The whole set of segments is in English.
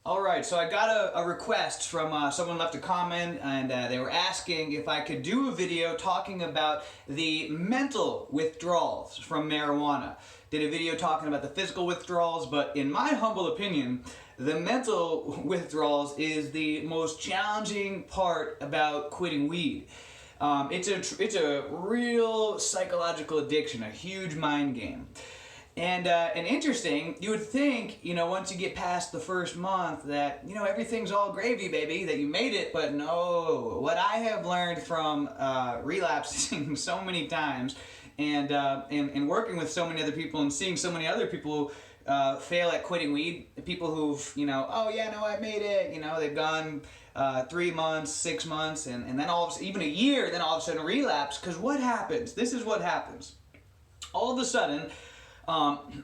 All right, so I got a request from someone left a comment, and they were asking if I could do a video talking about the mental withdrawals from marijuana. Did a video talking about the physical withdrawals, but in my humble opinion, the mental withdrawals is the most challenging part about quitting weed. It's a real psychological addiction, a huge mind game. And interesting, you would think, once you get past the first month that, everything's all gravy, baby, that you made it, but no. What I have learned from relapsing so many times and working with so many other people and seeing so many other people fail at quitting weed, people who've, I made it, they've gone 3 months, 6 months, and then even a year, then all of a sudden relapse, because what happens? This is what happens. All of a sudden,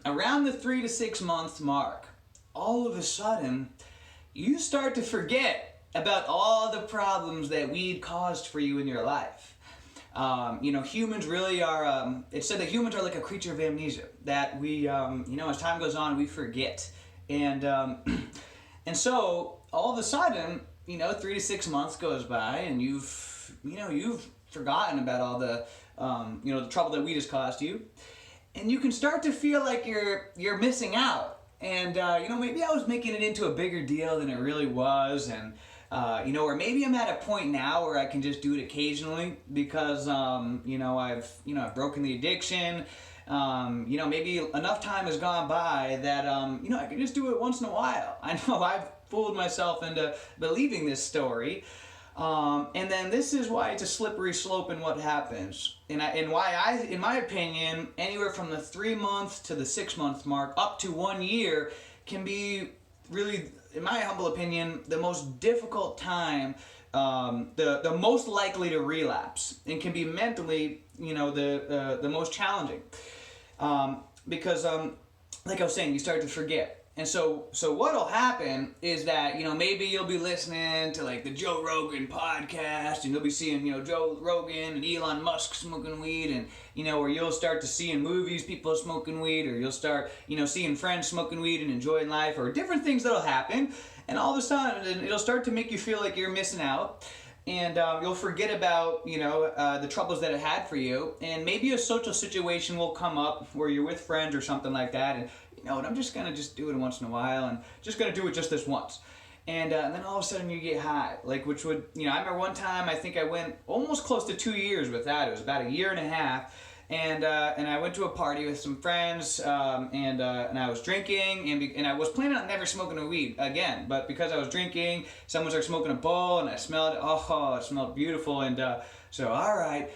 around the 3 to 6 month mark, all of a sudden, you start to forget about all the problems that weed caused for you in your life. Humans really are, it's said that humans are like a creature of amnesia, that we, as time goes on, we forget. And so, all of a sudden, 3 to 6 months goes by, and you've forgotten about all the, the trouble that weed has caused you. And you can start to feel like you're missing out. And, maybe I was making it into a bigger deal than it really was. And, or maybe I'm at a point now where I can just do it occasionally because, I've broken the addiction. Maybe enough time has gone by that, I can just do it once in a while. I know I've fooled myself into believing this story. And then this is why it's a slippery slope in what happens. And why in my opinion, anywhere from the 3 months to the 6 month mark up to 1 year can be really, in my humble opinion, the most difficult time, the most likely to relapse, and can be mentally, the most challenging. Because, like I was saying, you start to forget. And so what'll happen is that, maybe you'll be listening to like the Joe Rogan podcast, and you'll be seeing, Joe Rogan and Elon Musk smoking weed, and, or you'll start to see in movies people smoking weed, or you'll start, seeing friends smoking weed and enjoying life, or different things that'll happen. And all of a sudden, it'll start to make you feel like you're missing out. And you'll forget about, the troubles that it had for you. And maybe a social situation will come up where you're with friends or something like that. And, I'm just going to do it once in a while, and just going to do it just this once. And then all of a sudden you get high. Which would, I remember one time, I think I went almost close to 2 years with that. It was about 1.5 years. And I went to a party with some friends, and I was drinking, and I was planning on never smoking a weed again, but because I was drinking, someone started smoking a bowl, and I smelled it. Oh, it smelled beautiful, and so all right.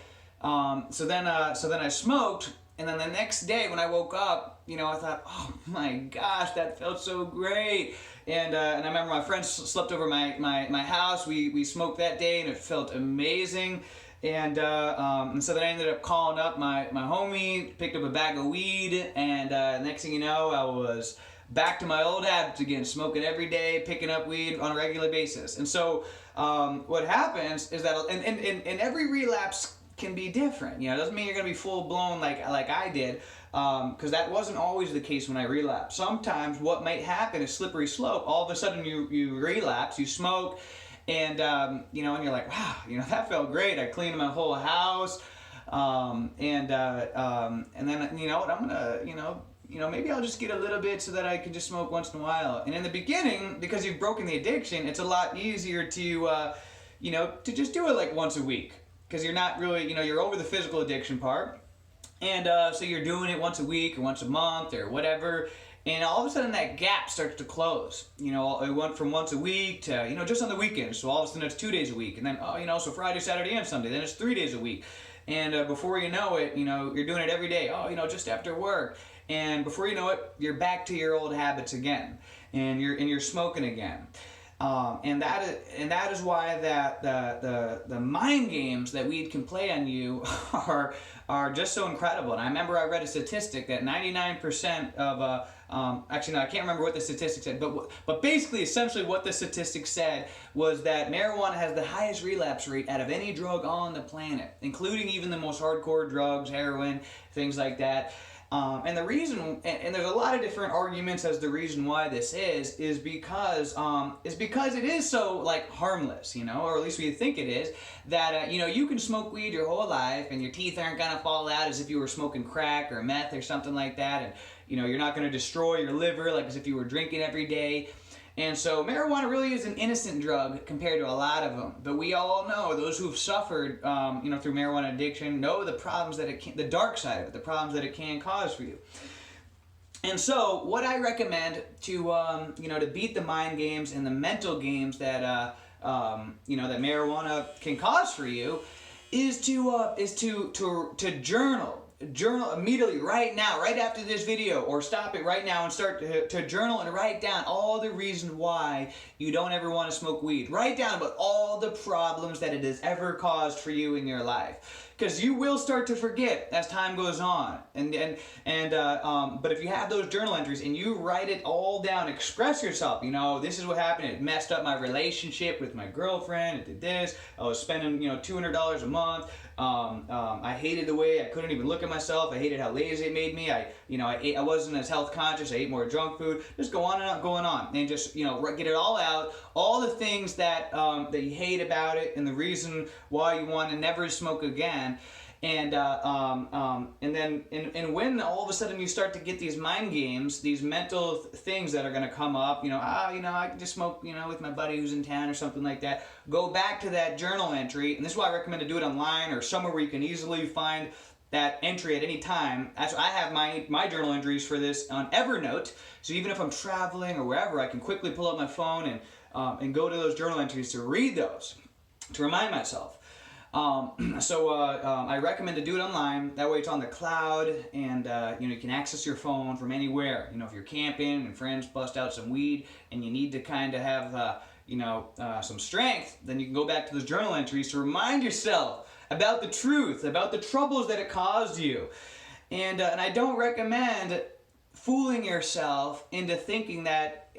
So then I smoked, and then the next day when I woke up, I thought, oh my gosh, that felt so great. And I remember my friends slept over my house. We smoked that day, and it felt amazing. And so then I ended up calling up my homie, picked up a bag of weed, and next thing you know, I was back to my old habits again, smoking every day, picking up weed on a regular basis. And so what happens is that, and every relapse can be different. It doesn't mean you're going to be full-blown like I did, because that wasn't always the case when I relapsed. Sometimes what might happen is slippery slope. All of a sudden you relapse, you smoke, and and you're like, wow, that felt great. I cleaned my whole house, and then what, I'm gonna, maybe I'll just get a little bit so that I can just smoke once in a while. And in the beginning, because you've broken the addiction, it's a lot easier to to just do it like once a week, because you're not really, you're over the physical addiction part, and so you're doing it once a week or once a month or whatever. And all of a sudden that gap starts to close. It went from once a week to, just on the weekends. So all of a sudden it's 2 days a week. And then, so Friday, Saturday, and Sunday. Then it's 3 days a week. And before you know it, you're doing it every day. Just after work. And before you know it, you're back to your old habits again. And you're smoking again. And that is why the mind games that weed can play on you are just so incredible. And I remember I read a statistic that 99% of actually no, I can't remember what the statistic said, but basically essentially what the statistic said was that marijuana has the highest relapse rate out of any drug on the planet, including even the most hardcore drugs, heroin, things like that. And the reason, and there's a lot of different arguments as the reason why this is because it is so like harmless, you know, or at least we think it is, that you know, you can smoke weed your whole life and your teeth aren't gonna fall out as if you were smoking crack or meth or something like that, and you know, you're not gonna destroy your liver like as if you were drinking every day. And so marijuana really is an innocent drug compared to a lot of them. But we all know, those who've suffered, you know, through marijuana addiction, know the problems that it can, the dark side of it, the problems that it can cause for you. And so, what I recommend to, you know, to beat the mind games and the mental games that, you know, that marijuana can cause for you, is to journal. Journal immediately, right now, right after this video, or stop it right now and start to journal and write down all the reasons why you don't ever want to smoke weed. Write down about all the problems that it has ever caused for you in your life. Because you will start to forget as time goes on, but if you have those journal entries and you write it all down, express yourself. You know, this is what happened. It messed up my relationship with my girlfriend. It did this. I was spending, you know, $200 a month. I hated the way I couldn't even look at myself. I hated how lazy it made me. I wasn't as health conscious. I ate more junk food. Just go on and on, going on, and just, you know, get it all out. All the things that that you hate about it, and the reason why you want to never smoke again. And when all of a sudden you start to get these mind games, these mental things that are going to come up, you know, I can just smoke, you know, with my buddy who's in town or something like that. Go back to that journal entry, and this is why I recommend to do it online or somewhere where you can easily find that entry at any time. I have my journal entries for this on Evernote, so even if I'm traveling or wherever, I can quickly pull up my phone and go to those journal entries to read those, to remind myself. I recommend to do it online. That way it's on the cloud, and you know, you can access your phone from anywhere. You know, if you're camping and friends bust out some weed and you need to kind of have you know, some strength, then you can go back to those journal entries to remind yourself about the truth, about the troubles that it caused you. And I don't recommend fooling yourself into thinking that,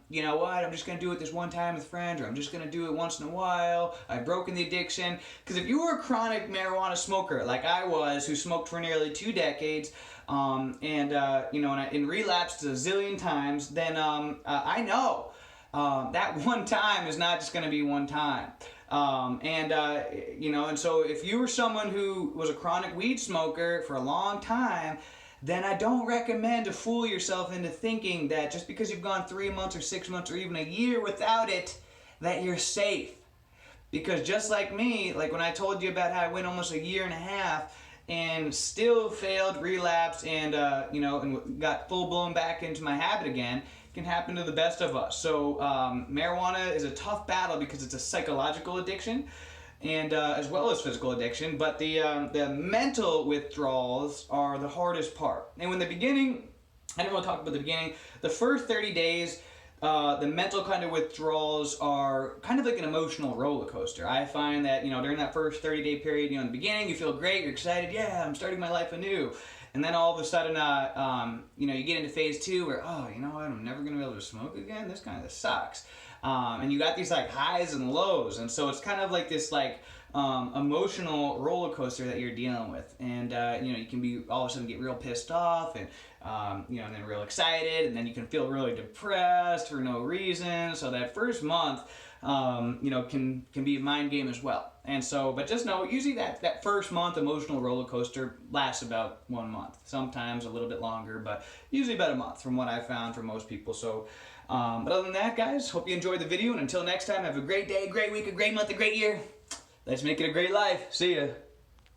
you know what, I'm just going to do it this one time with friends, or I'm just going to do it once in a while, I've broken the addiction. Because if you were a chronic marijuana smoker, like I was, who smoked for nearly 2 decades, you know, and relapsed a zillion times, then I know that one time is not just going to be one time. You know, and so if you were someone who was a chronic weed smoker for a long time, then I don't recommend to fool yourself into thinking that just because you've gone 3 months or 6 months or even a year without it, that you're safe. Because just like me, like when I told you about how I went almost a year and a half and still failed, relapsed, and you know, and got full blown back into my habit again, it can happen to the best of us. So marijuana is a tough battle because it's a psychological addiction, and as well as physical addiction, but the mental withdrawals are the hardest part. And in the beginning, I didn't want to talk about the beginning, the first 30 days, the mental kind of withdrawals are kind of like an emotional roller coaster. I find that, you know, during that first 30-day period, you know, in the beginning, you feel great, you're excited, yeah, I'm starting my life anew. And then all of a sudden, you know, you get into phase 2 where, oh, you know what, I'm never going to be able to smoke again? This kind of sucks. And you got these like highs and lows, and so it's kind of like this like emotional roller coaster that you're dealing with, and you know, you can be all of a sudden get real pissed off, and you know, and then real excited, and then you can feel really depressed for no reason. So that first month, you know, can be a mind game as well. And so, but just know, usually that first month emotional roller coaster lasts about 1 month, sometimes a little bit longer, but usually about a month from what I found for most people. So. But other than that, guys, hope you enjoyed the video, and until next time, have a great day, great week, a great month, a great year. Let's make it a great life. See ya.